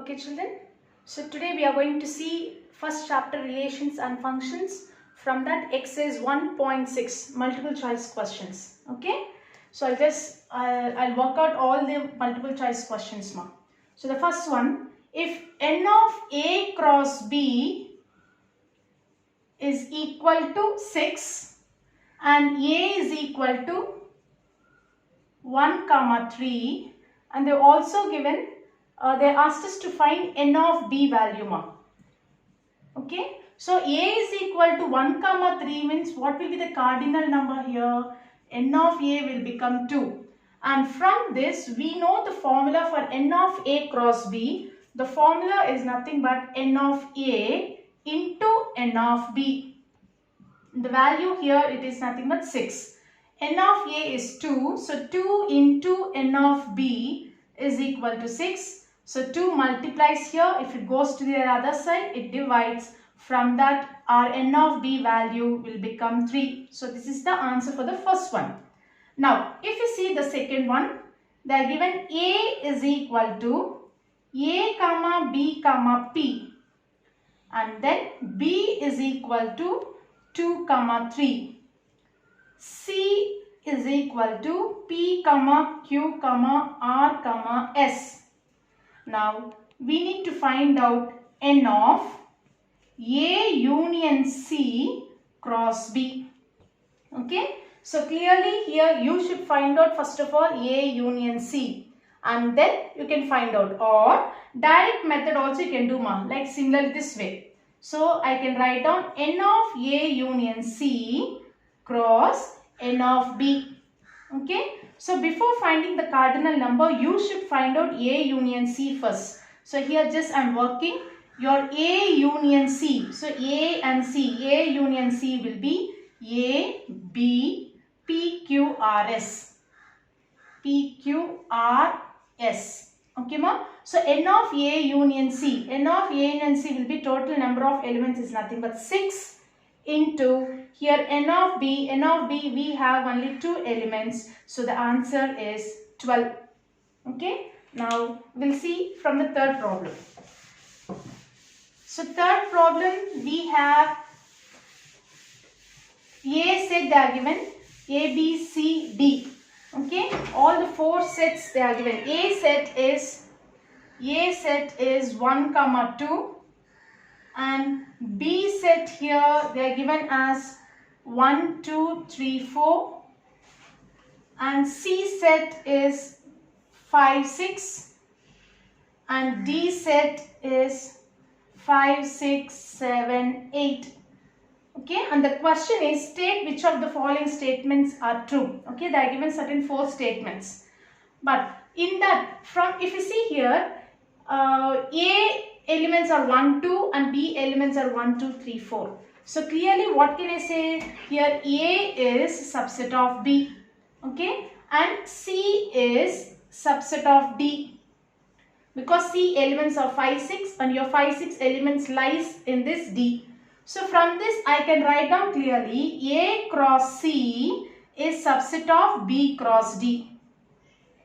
Okay children, so today we are going to see first chapter relations and functions. From that exercise 1.6 multiple choice questions. Okay, so I'll work out all the multiple choice questions now. So the first one, if n of a cross b is equal to 6 and a is equal to 1 comma 3, and they've also given they asked us to find n of b value ma. Okay, so a is equal to 1 comma 3 means what will be the cardinal number here? N of a will become 2, and from this we know the formula for n of a cross b. The formula is nothing but n of a into n of b. The value here it is nothing but 6. N of a is 2, so 2 into n of b is equal to 6. So 2 multiplies here, if it goes to the other side, it divides. From that, our n of b value will become 3. So this is the answer for the first one. Now, if you see the second one, they are given a is equal to a comma b comma p, and then b is equal to 2 comma 3. C is equal to P comma Q comma R comma S. Now we need to find out n of A union C cross B. Okay, so clearly here you should find out first of all A union C, and then you can find out, or direct method also you can do ma, like similarly this way. So I can write down n of A union C cross n of b. Okay, so before finding the cardinal number, you should find out A union C first. So here just I am working your A union C. So A and C, A union C will be A, B, P, Q, R, S. P, Q, R, S. Okay ma? So n of A union C. N of A union C will be total number of elements is nothing but 6 into here n of b. N of b we have only 2 elements. So the answer is 12. Okay. Now we'll see from the third problem. So third problem we have A set they are given A, B, C, D. Okay, all the 4 sets they are given. A set is 1 comma 2, and B set here they are given as 1, 2, 3, 4, and C set is 5, 6, and D set is 5, 6, 7, 8. Okay, and the question is state which of the following statements are true. Okay, they are given certain 4 statements, but in that, from if you see here, A elements are 1, 2 and B elements are 1, 2, 3, 4. So clearly what can I say here? A is subset of B. Okay, and C is subset of D, because C elements are 5, 6 and your 5, 6 elements lies in this D. So from this I can write down clearly A cross C is subset of B cross D.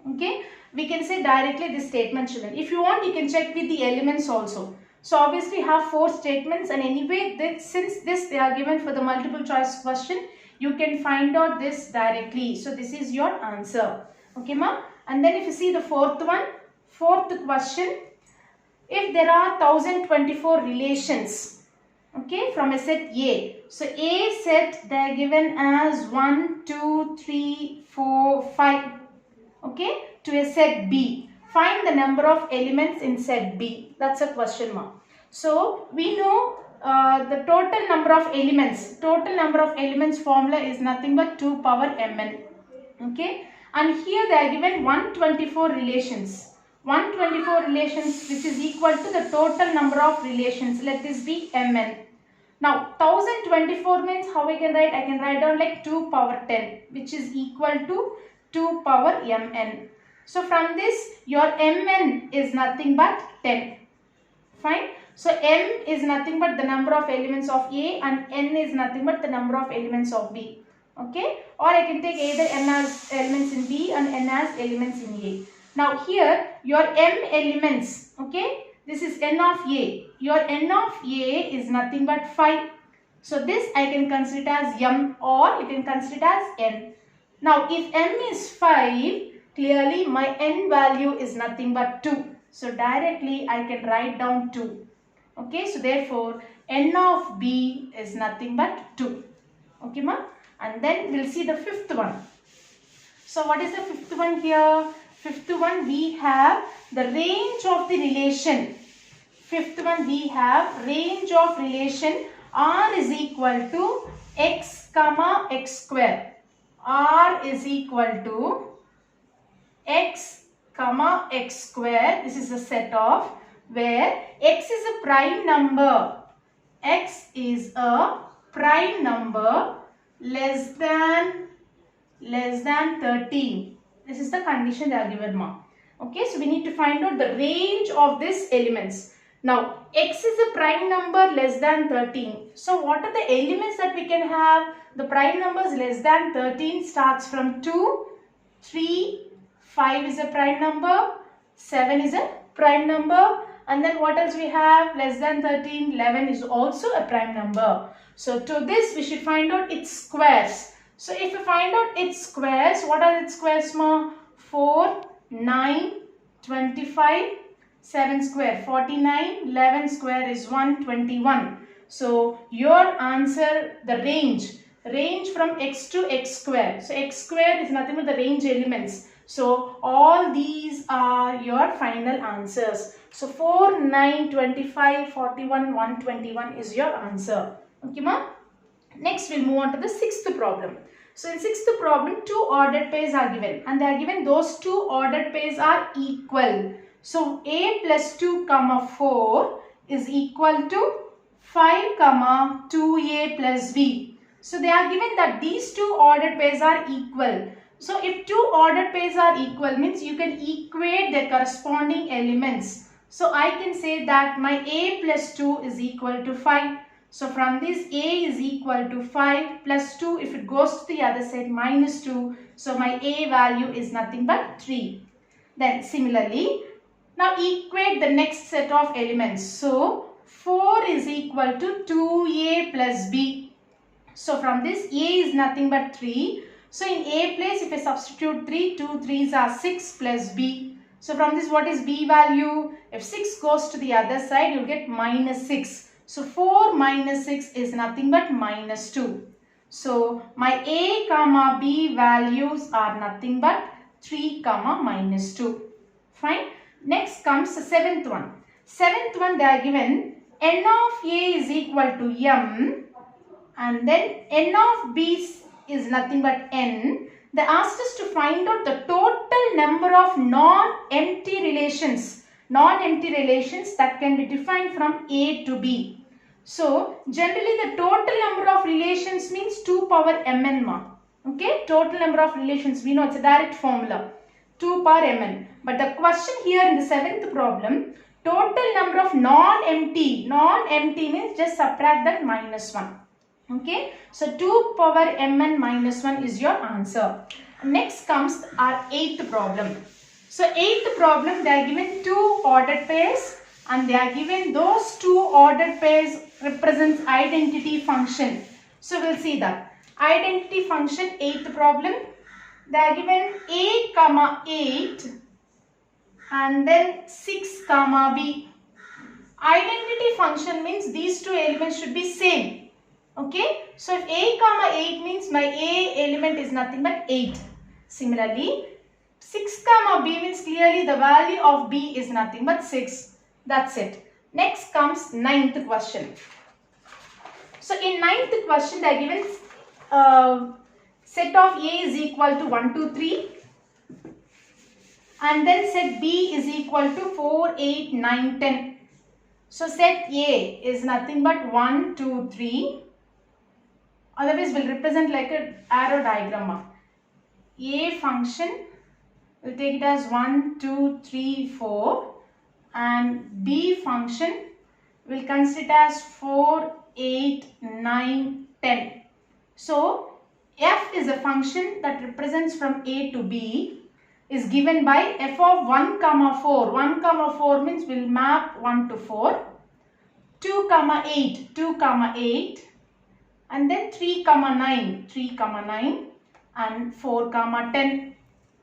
Okay, we can say directly this statement children. If you want you can check with the elements also. So obviously have 4 statements, and anyway since this they are given for the multiple choice question, you can find out this directly. So this is your answer. Okay ma. And then if you see the fourth question, if there are 1024 relations, okay, from a set A. So A set they are given as 1, 2, 3, 4, 5. Okay, to a set B. Find the number of elements in set B. That's a question mark. So we know the total number of elements. Total number of elements formula is nothing but 2 power mn. Okay, and here they are given 124 relations. 124 relations which is equal to the total number of relations. Let this be mn. Now 1024 means how I can write? I can write down like 2 power 10, which is equal to 2 power mn. So from this your mn is nothing but 10. Fine. So m is nothing but the number of elements of A, and n is nothing but the number of elements of B. Okay, or I can take either n as elements in B and n as elements in A. Now here your m elements, okay, This is n of a. Your n of a is nothing but 5. So this I can consider it as m, or you can consider it as n. Now if m is 5, clearly my n value is nothing but 2. So directly I can write down 2. Okay, so therefore n of b is nothing but 2. Okay, ma? And then we'll see the fifth one. So what is the fifth one here? Fifth one, we have the range of the relation. Fifth one, we have range of relation r is equal to x comma x square. R is equal to x comma x square. This is a set of where x is a prime number. X is a prime number less than 13. This is the condition they are given, ma. Okay, so we need to find out the range of these elements. Now, x is a prime number less than 13. So, what are the elements that we can have? The prime numbers less than 13 starts from 2, 3, 5 is a prime number, 7 is a prime number, and then what else we have? Less than 13, 11 is also a prime number. So, to this we should find out its squares. So, if you find out its squares, what are its squares, ma? 4, 9, 25, 7 square, 49, 11 square is 121. So, your answer, the range from x to x square. So, x square is nothing but the range elements. So, all these are your final answers. So, 4, 9, 25, 41, 121 is your answer. Okay, ma? Next, we'll move on to the sixth problem. So, in sixth problem, two ordered pairs are given, and they are given those two ordered pairs are equal. So, a plus 2 comma 4 is equal to 5 comma 2a plus b. So, they are given that these two ordered pairs are equal. So, if two ordered pairs are equal means you can equate their corresponding elements. So, I can say that my a plus 2 is equal to 5. So, from this a is equal to 5 plus 2, if it goes to the other side, minus 2. So, my a value is nothing but 3. Then similarly, now equate the next set of elements. So, 4 is equal to 2a plus b. So, from this a is nothing but 3. So, in a place if I substitute 3, 2 3s are 6 plus b. So, from this what is b value? If 6 goes to the other side, you will get minus 6. So, 4 minus 6 is nothing but minus 2. So, my a comma b values are nothing but 3 comma minus 2. Fine. Next comes the seventh one. Seventh one, they are given n of a is equal to m, and then n of b is nothing but n. They asked us to find out the total number of non-empty relations. Non-empty relations that can be defined from a to b. So, generally the total number of relations means 2 power mn, ma. Okay, total number of relations, we know it's a direct formula, 2 power mn. But the question here in the seventh problem, total number of non-empty means just subtract that minus 1. Okay, so 2 power mn minus 1 is your answer. Next comes our eighth problem. So, eighth problem, they are given two ordered pairs, and they are given those two ordered pairs represents identity function. So, we'll see that. Identity function, eighth problem. They are given a comma 8 and then 6 comma b. Identity function means these two elements should be same. Okay. So, if a comma 8 means my a element is nothing but 8. Similarly, 6 comma b means clearly the value of b is nothing but 6. That's it. Next comes ninth question. So, in ninth question, they are given set of a is equal to 1, 2, 3. And then set b is equal to 4, 8, 9, 10. So, set a is nothing but 1, 2, 3. Otherwise, will represent like an arrow diagram. A function, will take it as 1, 2, 3, 4. And b function will consider as 4, 8, 9, 10. So, f is a function that represents from a to b. is given by f of 1 comma 4. 1 comma 4 means we'll map 1 to 4. 2 comma 8, 2 comma 8. And then 3 comma 9, 3 comma 9. And 4 comma 10.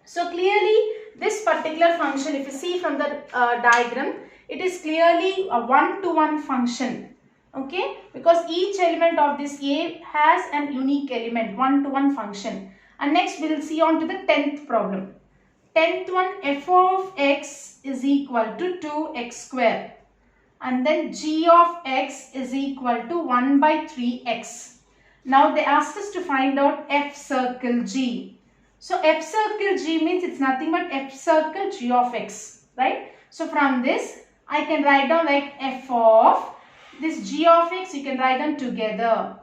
So clearly this particular function, if you see from the diagram, it is clearly a one-to-one function. Okay, because each element of this A has an unique element, one-to-one function. And next we will see on to the 10th problem. 10th one, f of x is equal to 2x square. And then g of x is equal to 1 by 3x. Now they asked us to find out f circle g. So f circle g means it's nothing but f circle g of x, right? So from this I can write down like f of this g of x, you can write them together.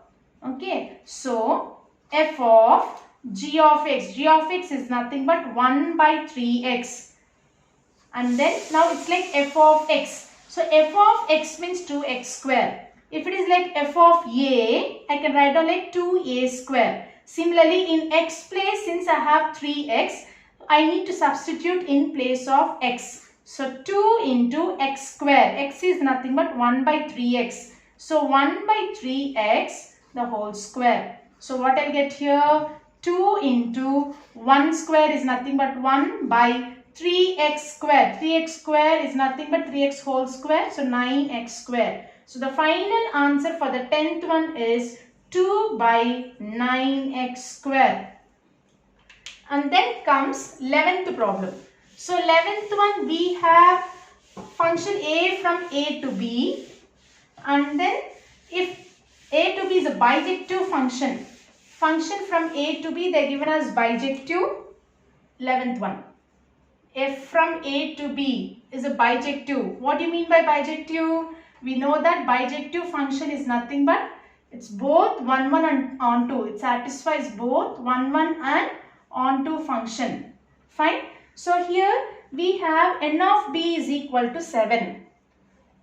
Okay, so f of g of x is nothing but 1 by 3x. And then now it's like f of x. So f of x means 2x square. If it is like f of a, I can write down like 2a square. Similarly, in x place, since I have 3x, I need to substitute in place of x. So 2 into x square. X is nothing but 1 by 3x. So 1 by 3x the whole square. So what I'll get here? 2 into 1 square is nothing but 1 by 3x square. 3x square is nothing but 3x whole square. So 9x square. So the final answer for the 10th one is 2 by 9x square. And then comes 11th problem. So 11th one, we have function a from a to b, and then if a to b is a bijective function from a to b, they are given as bijective. 11th one, f from a to b is a bijective. What do you mean by bijective? We know that bijective function is nothing but it's both 1, 1 and onto. It satisfies both 1, 1 and onto function. Fine. So here we have n of b is equal to 7.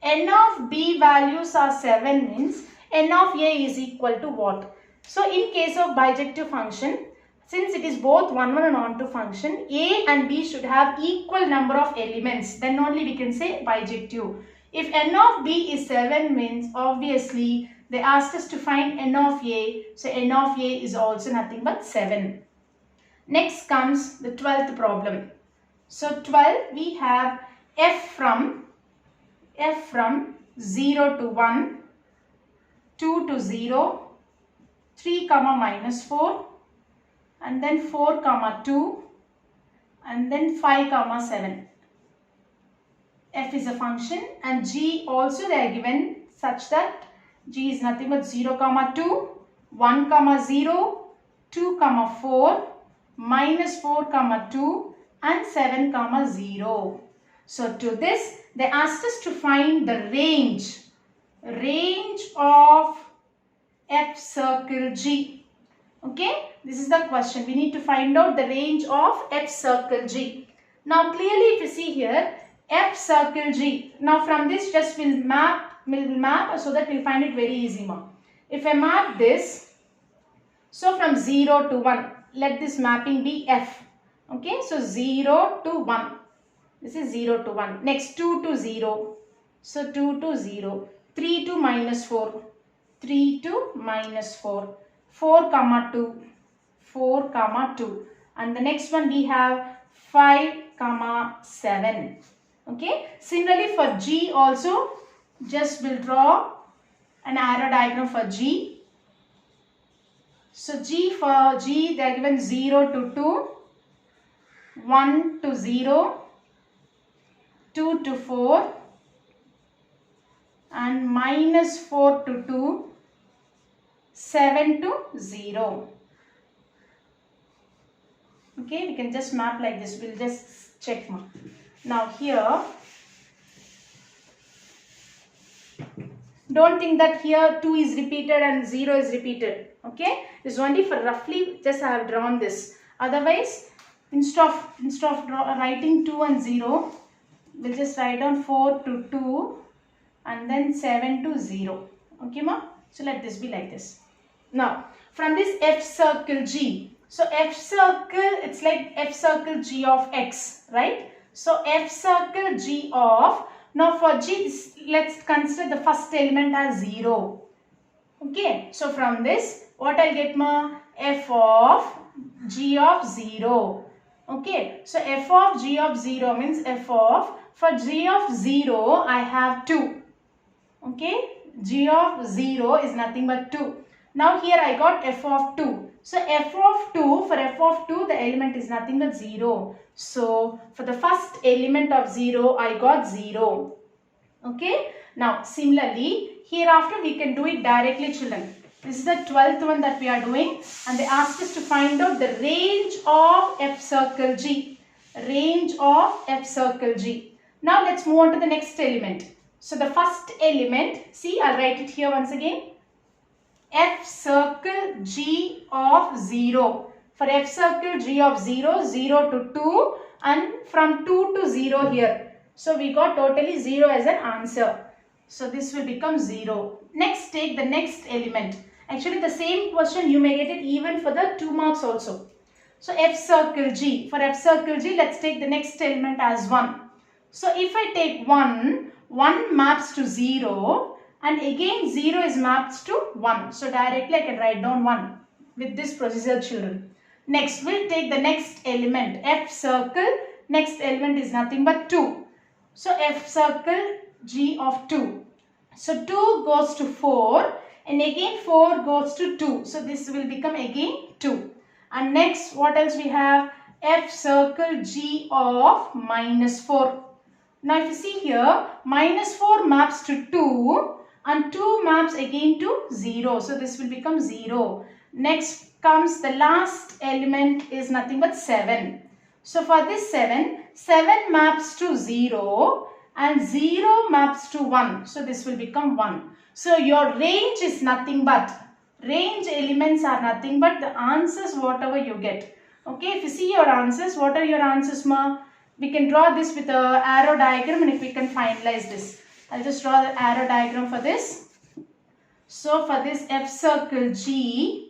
N of b values are 7 means n of a is equal to what? So in case of bijective function, since it is both 1, 1 and onto function, a and b should have equal number of elements. Then only we can say bijective. If n of b is 7 means obviously they asked us to find n of a. So n of a is also nothing but 7. Next comes the 12th problem. So 12 we have f from 0 to 1, 2 to 0, 3 comma minus 4, and then 4 comma 2, and then 5 comma 7. F is a function and g also they are given such that g is nothing but 0 comma 2, 1 comma 0, 2 comma 4, minus 4 comma 2 and 7 comma 0. So to this they asked us to find the range of f circle g. Okay, this is the question. We need to find out the range of f circle g. Now clearly if you see here f circle g. Now from this just we'll map so that we'll find it very easy now. If I map this, so from 0 to 1, let this mapping be f. Okay, so 0 to 1. This is 0 to 1. Next 2 to 0. So 2 to 0. 3 to minus 4. 3 to minus 4. 4 comma 2. 4 comma 2. And the next one we have 5 comma 7. Okay. Similarly for G also, just will draw an arrow diagram for G. So for G they are given 0 to 2, 1 to 0, 2 to 4 and minus 4 to 2, 7 to 0. Okay, we can just map like this. We'll just check now. Now here, don't think that here 2 is repeated and 0 is repeated. Okay, this is only for roughly just I have drawn this. Otherwise, instead of writing 2 and 0, we'll just write down 4 to 2 and then 7 to 0. Okay, ma? So let this be like this. Now, from this f circle G, So f circle, it's like f circle g of x, right? So f circle g of, now for g, let's consider the first element as 0. Okay, so from this, what I'll get ma? F of g of 0. Okay, so f of g of 0 means f of, for g of 0, I have 2. Okay, g of 0 is nothing but 2. Now here I got f of 2. So f of 2, for f of 2, the element is nothing but 0. So for the first element of 0, I got 0. Okay, now similarly, hereafter we can do it directly, children. This is the 12th one that we are doing, and they asked us to find out the range of f circle g. Range of f circle g. Now let's move on to the next element. So the first element, see, I'll write it here once again. F circle g of 0. For f circle g of 0, 0 to 2, and from 2 to 0 here. So we got totally 0 as an answer. So this will become 0. Next, take the next element. Actually, the same question you may get it even for the 2 marks also. So f circle g. For f circle g, let's take the next element as 1. So if I take 1, 1 maps to 0 and again 0 is mapped to 1. So directly I can write down 1 with this procedure, children. Next, we'll take the next element, f circle. Next element is nothing but 2. So f circle g of 2. So 2 goes to 4 and again 4 goes to 2. So this will become again 2. And next, what else we have? F circle g of minus 4. Now if you see here, minus 4 maps to 2 and 2 maps again to 0. So this will become 0. Next comes the last element is nothing but 7. So for this 7, 7 maps to 0 and 0 maps to 1. So this will become 1. So your range is nothing but, range elements are nothing but the answers whatever you get. Okay, if you see your answers, what are your answers, ma? We can draw this with a arrow diagram, and if we can finalize this. I'll just draw the arrow diagram for this. So for this f circle g,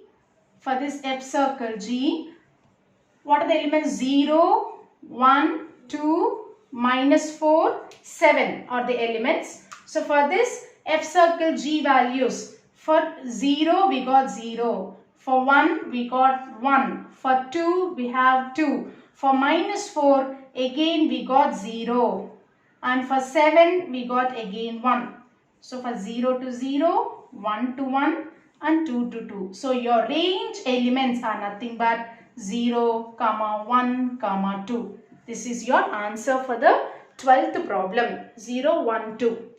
what are the elements? 0, 1, 2, minus 4, 7 are the elements. So for this f circle g values, for 0 we got 0, for 1 we got 1, for 2 we have 2, for minus 4 again we got 0, and for 7 we got again 1. So for 0 to 0, 1 to 1 and 2 to 2. So your range elements are nothing but 0, 1, 2. This is your answer for the 12th problem, 0, 1, 2.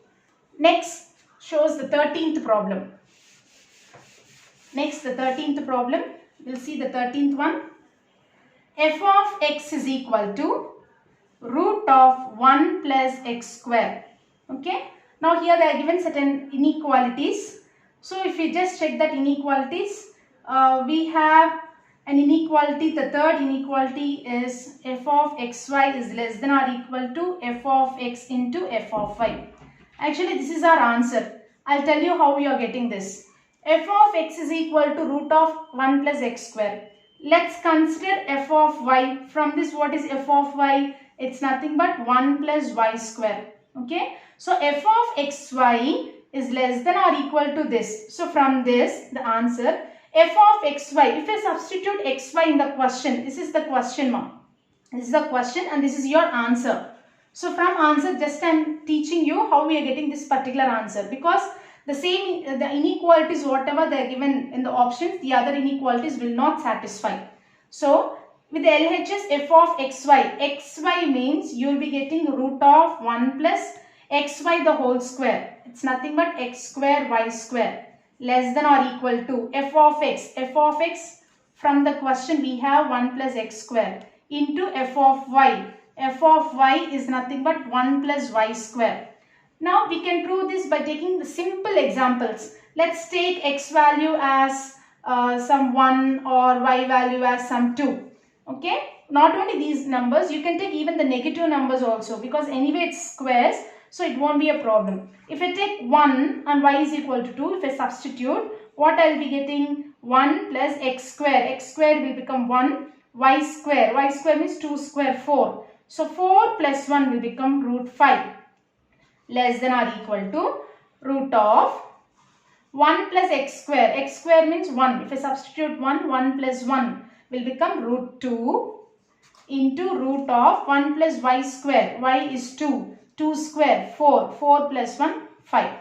Next shows the 13th problem. Next, the 13th problem. We'll see the 13th one. F of x is equal to root of 1 plus x square. Okay. Now here they are given certain inequalities. So if we just check that inequalities, we have an inequality. The third inequality is f of xy is less than or equal to f of x into f of y. Actually, this is our answer. I'll tell you how we are getting this. F of x is equal to root of 1 plus x square. Let's consider f of y. From this, what is f of y? It's nothing but 1 plus y square. Okay. So f of xy is less than or equal to this. So from this, the answer f of xy. If I substitute xy in the question, this is the question mark. This is the question and this is your answer. So from answer, just I am teaching you how we are getting this particular answer, because the inequalities whatever they are given in the options, the other inequalities will not satisfy. So with the LHS f of xy means you will be getting root of 1 plus xy the whole square. It's nothing but x square y square less than or equal to f of x. F of x, from the question we have 1 plus x square into f of y. F of y is nothing but 1 plus y square. Now we can prove this by taking the simple examples. Let's take x value as some 1 or y value as some 2. Okay. Not only these numbers, you can take even the negative numbers also, because anyway it's squares, so it won't be a problem. If I take 1 and y is equal to 2, if I substitute, what I will be getting? 1 plus x square will become 1, y square means 2 square 4. So 4 plus 1 will become root 5 less than or equal to root of 1 plus x square means 1. If I substitute 1 plus 1 will become root 2 into root of 1 plus y square, y is 2, 2 square 4, 4 plus 1 5.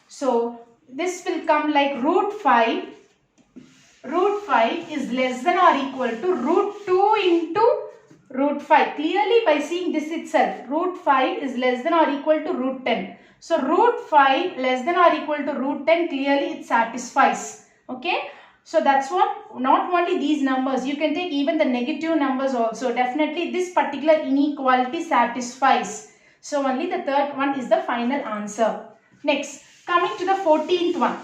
So this will come like root 5 is less than or equal to root 2 into root 5. Clearly by seeing this itself, root 5 is less than or equal to root 10. So root 5 less than or equal to root 10, clearly it satisfies. Okay. So that's what, not only these numbers, you can take even the negative numbers also. Definitely this particular inequality satisfies. So only the third one is the final answer. Next, coming to the 14th one.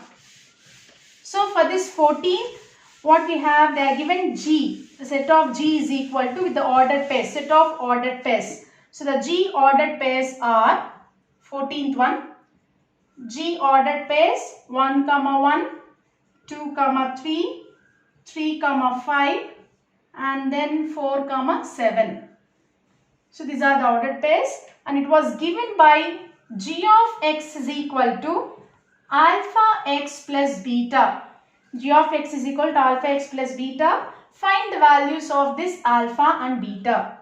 So for this 14th, what we have, they are given G. The set of G is equal to with the ordered pairs, set of ordered pairs. So the G ordered pairs are 14th one. G ordered pairs 1, 1, 2, 3, 3, 5 and then 4, 7. So these are the ordered pairs and it was given by G of x is equal to alpha x plus beta. G of x is equal to alpha x plus beta. Find the values of this alpha and beta.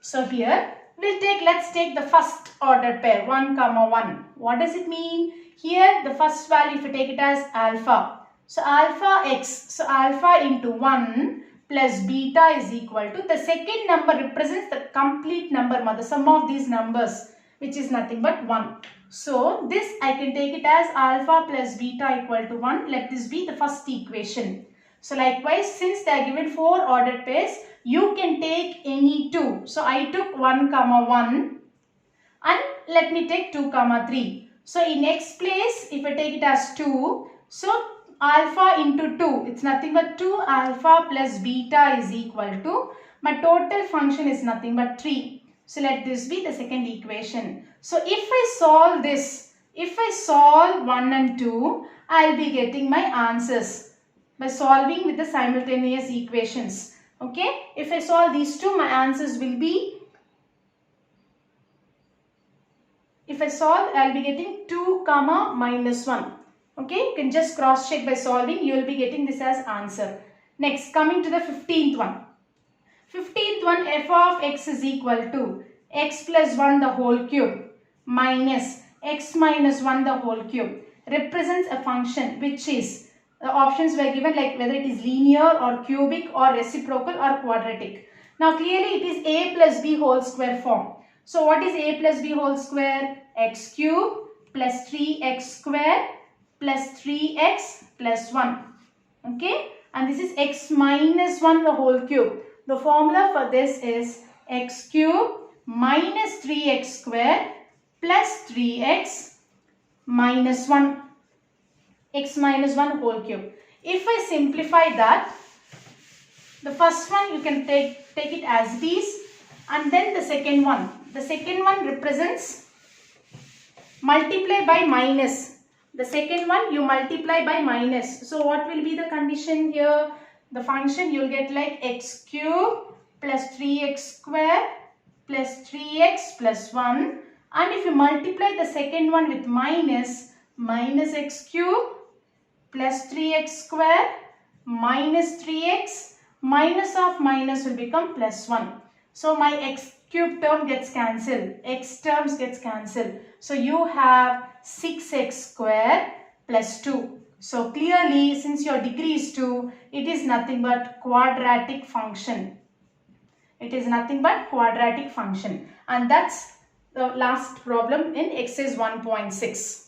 So here let's take the first ordered pair 1, 1. What does it mean? Here the first value, if you take it as alpha. So alpha x, so alpha into 1 plus beta is equal to, the second number represents the complete number, the sum of these numbers, which is nothing but 1. So this I can take it as alpha plus beta equal to 1. Let this be the first equation. So likewise, since they are given 4 ordered pairs, you can take any 2. So I took 1, 1 and let me take 2, 3. So in x place, if I take it as 2, so alpha into 2, it's nothing but 2 alpha plus beta is equal to, my total function is nothing but 3. So let this be the second equation. So if I solve this, if I solve 1 and 2, I'll be getting my answers by solving with the simultaneous equations. Okay, if I solve these two, my answers will be, if I solve, I'll be getting 2, minus 1. Okay, you can just cross check by solving, you will be getting this as answer. Next, coming to the 15th one. 15th one, f of x is equal to x plus 1 the whole cube minus x minus 1 the whole cube. Represents a function which is, the options were given like whether it is linear or cubic or reciprocal or quadratic. Now clearly it is a plus b whole square form. So what is a plus b whole square? X cube plus 3x square plus 3x plus 1. Okay, and this is x minus 1 the whole cube. The formula for this is x cube minus 3x square plus 3x minus 1. X minus 1 whole cube. If I simplify that, the first one you can take it as it is, and then the second one. The second one represents multiply by minus. The second one you multiply by minus. So what will be the condition here? The function you will get like x cube plus 3x square plus 3x plus 1. And if you multiply the second one with minus x cube plus 3x square minus 3x, minus of minus will become plus 1. So my x cube term gets cancelled, x terms gets cancelled. So you have 6x square plus 2. So clearly, since your degree is 2, it is nothing but quadratic function. It is nothing but quadratic function. And that's the last problem in exercise 1.6.